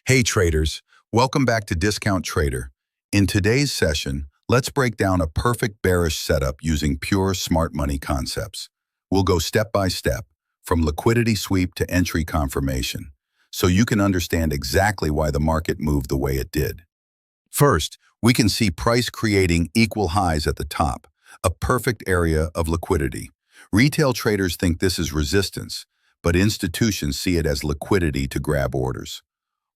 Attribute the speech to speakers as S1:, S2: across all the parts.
S1: Hey traders, welcome back to Discount Trader. In today's session, let's break down a perfect bearish setup using pure smart money concepts. We'll go step by step, from liquidity sweep to entry confirmation, so you can understand exactly why the market moved the way it did. First, we can see price creating equal highs at the top, a perfect area of liquidity. Retail traders think this is resistance, but institutions see it as liquidity to grab orders.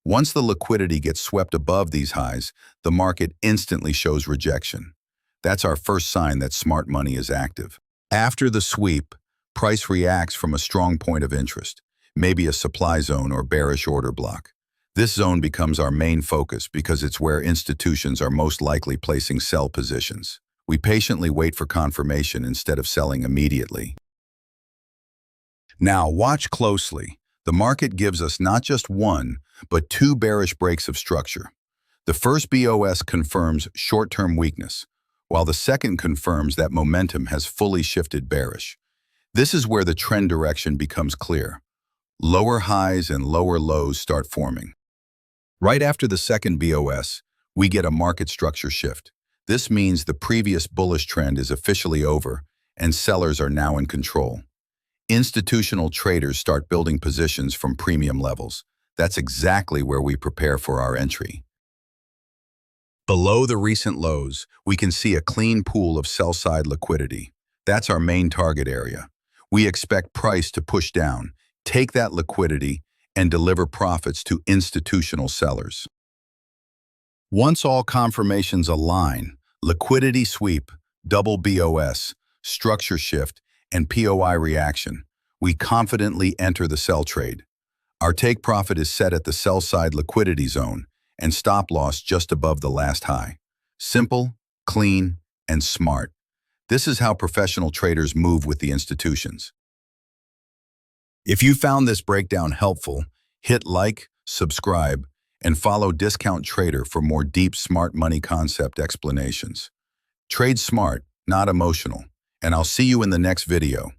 S1: Once the liquidity gets swept above these highs, the market instantly shows rejection. That's our first sign that smart money is active. After the sweep, price reacts from a strong point of interest, maybe a supply zone or bearish order block. This zone becomes our main focus because it's where institutions are most likely placing sell positions. We patiently wait for confirmation instead of selling immediately. Now watch closely. The market gives us not just one, but two bearish breaks of structure. The first BOS confirms short-term weakness, while the second confirms that momentum has fully shifted bearish. This is where the trend direction becomes clear. Lower highs and lower lows start forming. Right after the second BOS, we get a market structure shift. This means the previous bullish trend is officially over, and sellers are now in control. Institutional traders start building positions from premium levels. That's exactly where we prepare for our entry. Below the recent lows, we can see a clean pool of sell-side liquidity. That's our main target area. We expect price to push down, take that liquidity, and deliver profits to institutional sellers. Once all confirmations align, liquidity sweep, double BOS, structure shift, and POI reaction, we confidently enter the sell trade. Our take profit is set at the sell side liquidity zone and stop loss just above the last high. Simple, clean, and smart. This is how professional traders move with the institutions. If you found this breakdown helpful, hit like, subscribe, and follow Discount Trader for more deep smart money concept explanations. Trade smart, not emotional, and I'll see you in the next video.